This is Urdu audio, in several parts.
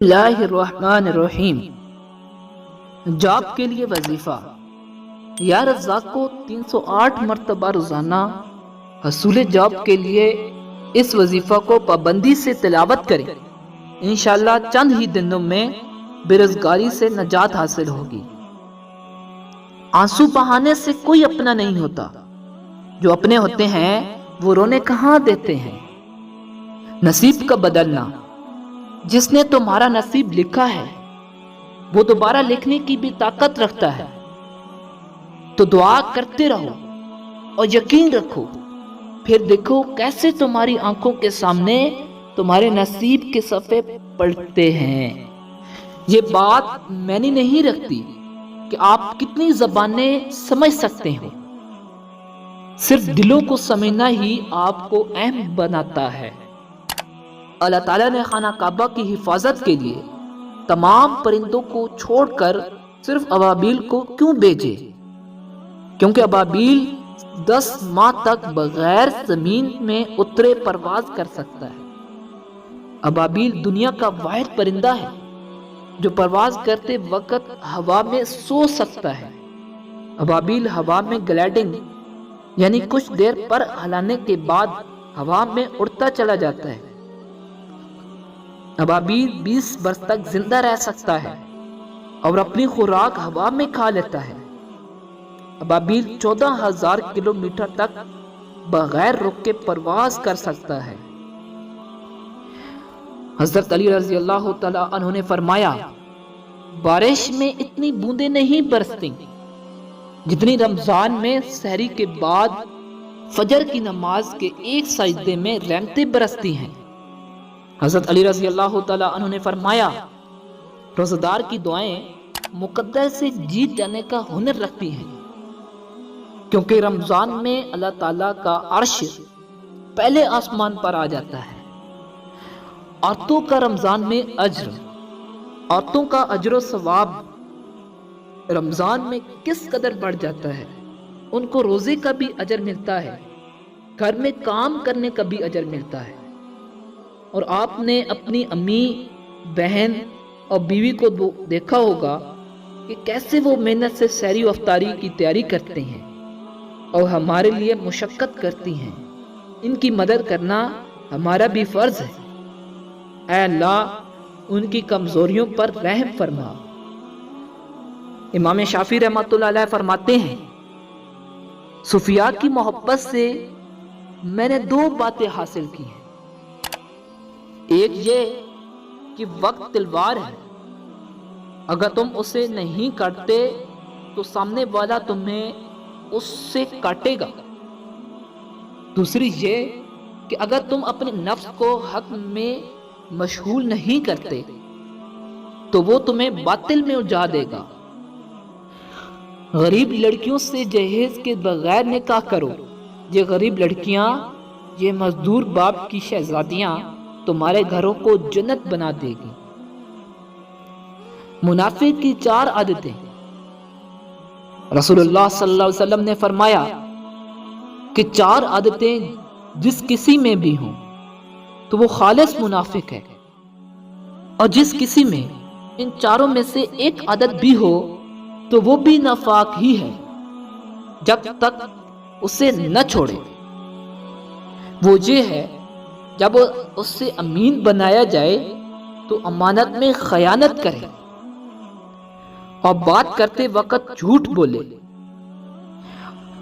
اللہ الرحمن الرحیم۔ جاب کے لیے وظیفہ۔ یا رزاق کو 308 مرتبہ روزانہ حصول جاب کے لیے اس وظیفہ کو پابندی سے تلاوت کریں، انشاءاللہ چند ہی دنوں میں بے روزگاری سے نجات حاصل ہوگی۔ آنسو بہانے سے کوئی اپنا نہیں ہوتا، جو اپنے ہوتے ہیں وہ رونے کہاں دیتے ہیں۔ نصیب کا بدلنا۔ جس نے تمہارا نصیب لکھا ہے وہ دوبارہ لکھنے کی بھی طاقت رکھتا ہے، تو دعا کرتے رہو اور یقین رکھو، پھر دیکھو کیسے تمہاری آنکھوں کے سامنے تمہارے نصیب کے صفحے پلٹتے ہیں۔ یہ بات میں نے نہیں رکھتی کہ آپ کتنی زبانیں سمجھ سکتے ہو، صرف دلوں کو سمجھنا ہی آپ کو اہم بناتا ہے۔ اللہ تعالیٰ نے خانہ کعبہ کی حفاظت کے لیے تمام پرندوں کو چھوڑ کر صرف ابابیل کو کیوں بھیجے؟ کیونکہ ابابیل 10 ماہ تک بغیر زمین میں اترے پرواز کر سکتا ہے۔ ابابیل دنیا کا واحد پرندہ ہے جو پرواز کرتے وقت ہوا میں سو سکتا ہے۔ ابابیل ہوا میں گلائڈنگ یعنی کچھ دیر پر ہلانے کے بعد ہوا میں اڑتا چلا جاتا ہے۔ ابابیل 20 برس تک زندہ رہ سکتا ہے اور اپنی خوراک ہوا میں کھا لیتا ہے۔ ابابیل 14,000 کلومیٹر تک بغیر رک کے پرواز کر سکتا ہے۔ حضرت علی رضی اللہ تعالیٰ عنہ نے فرمایا، بارش میں اتنی بوندیں نہیں برستی جتنی رمضان میں سحری کے بعد فجر کی نماز کے ایک سجدے میں رحمتیں برستی ہیں۔ حضرت علی رضی اللہ تعالیٰ عنہ نے فرمایا، روزہ دار کی دعائیں مقدر سے جیت جانے کا ہنر رکھتی ہیں، کیونکہ رمضان میں اللہ تعالیٰ کا عرش پہلے آسمان پر آ جاتا ہے۔ عورتوں کا رمضان میں اجر، عورتوں کا اجر و ثواب رمضان میں کس قدر بڑھ جاتا ہے۔ ان کو روزے کا بھی اجر ملتا ہے، گھر میں کام کرنے کا بھی اجر ملتا ہے۔ اور آپ نے اپنی امی، بہن اور بیوی کو دیکھا ہوگا کہ کیسے وہ محنت سے سحری و افطاری کی تیاری کرتے ہیں اور ہمارے لیے مشقت کرتی ہیں۔ ان کی مدد کرنا ہمارا بھی فرض ہے۔ اے اللہ ان کی کمزوریوں پر رحم فرما۔ امام شافعی رحمۃ اللہ علیہ فرماتے ہیں، صوفیاء کی محبت سے میں نے 2 باتیں حاصل کی ہیں۔ ایک یہ کہ وقت تلوار ہے، اگر تم اسے نہیں کاٹتے تو سامنے والا تمہیں اس سے کاٹے گا۔ دوسری یہ کہ اگر تم اپنے نفس کو حق میں مشغول نہیں کرتے تو وہ تمہیں باطل میں الجھا دے گا۔ غریب لڑکیوں سے جہیز کے بغیر نکاح کرو، یہ غریب لڑکیاں، یہ مزدور باپ کی شہزادیاں تمہارے گھروں کو جنت بنا دے گی۔ منافق کی 4 عادتیں۔ رسول اللہ صلی اللہ علیہ وسلم نے فرمایا کہ 4 عادتیں جس کسی میں بھی ہوں تو وہ خالص منافق ہے، اور جس کسی میں ان 4 میں سے ایک عادت بھی ہو تو وہ بھی نفاق ہی ہے، جب تک اسے نہ چھوڑے۔ وہ یہ ہے، جب اس سے امین بنایا جائے تو امانت میں خیانت کرے اور بات کرتے وقت جھوٹ بولے،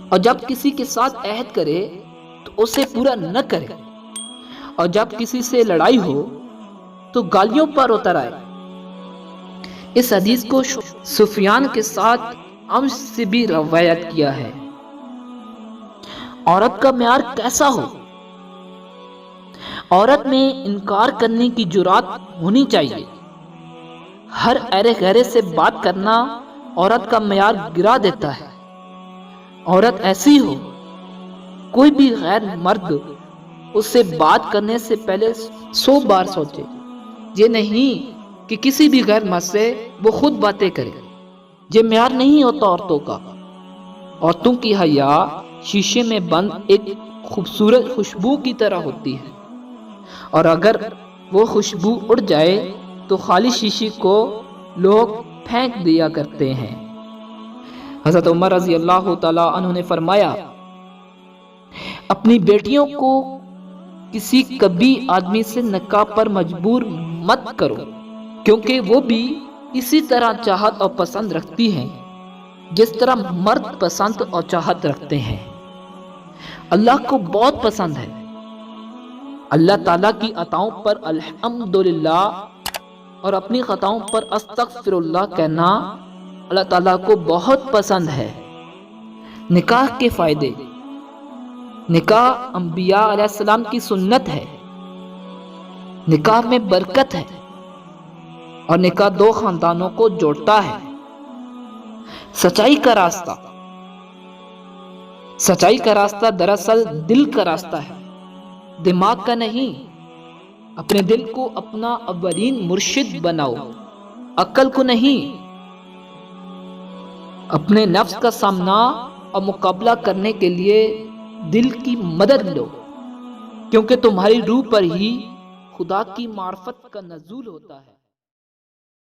اور جب کسی کے ساتھ عہد کرے تو اسے پورا نہ کرے، اور جب کسی سے لڑائی ہو تو گالیوں پر اتر آئے۔ اس حدیث کو سفیان کے ساتھ امش سے بھی روایت کیا ہے۔ عورت کا معیار کیسا ہو؟ عورت میں انکار کرنے کی جرات ہونی چاہیے۔ ہر ایرے غیرے سے بات کرنا عورت کا معیار گرا دیتا ہے۔ عورت ایسی ہو، کوئی بھی غیر مرد اس سے بات کرنے سے پہلے 100 بار سوچے، یہ نہیں کہ کسی بھی غیر مرد سے وہ خود باتیں کرے۔ یہ معیار نہیں ہوتا عورتوں کا۔ عورتوں کی حیا شیشے میں بند ایک خوبصورت خوشبو کی طرح ہوتی ہے، اور اگر وہ خوشبو اڑ جائے تو خالی شیشے کو لوگ پھینک دیا کرتے ہیں۔ حضرت عمر رضی اللہ تعالی عنہ نے فرمایا، اپنی بیٹیوں کو کسی کبھی آدمی سے نکاح پر مجبور مت کرو، کیونکہ وہ بھی اسی طرح چاہت اور پسند رکھتی ہیں جس طرح مرد پسند اور چاہت رکھتے ہیں۔ اللہ کو بہت پسند ہے۔ اللہ تعالیٰ کی عطاؤں پر الحمدللہ اور اپنی خطاؤں پر استغفر اللہ کہنا اللہ تعالیٰ کو بہت پسند ہے۔ نکاح کے فائدے۔ نکاح انبیاء علیہ السلام کی سنت ہے۔ نکاح میں برکت ہے اور نکاح دو خاندانوں کو جوڑتا ہے۔ سچائی کا راستہ۔ سچائی کا راستہ دراصل دل کا راستہ ہے، دماغ کا نہیں۔ اپنے دل کو اپنا اولین مرشد بناؤ، عقل کو نہیں۔ اپنے نفس کا سامنا اور مقابلہ کرنے کے لیے دل کی مدد لو، کیونکہ تمہاری روح پر ہی خدا کی معرفت کا نزول ہوتا ہے۔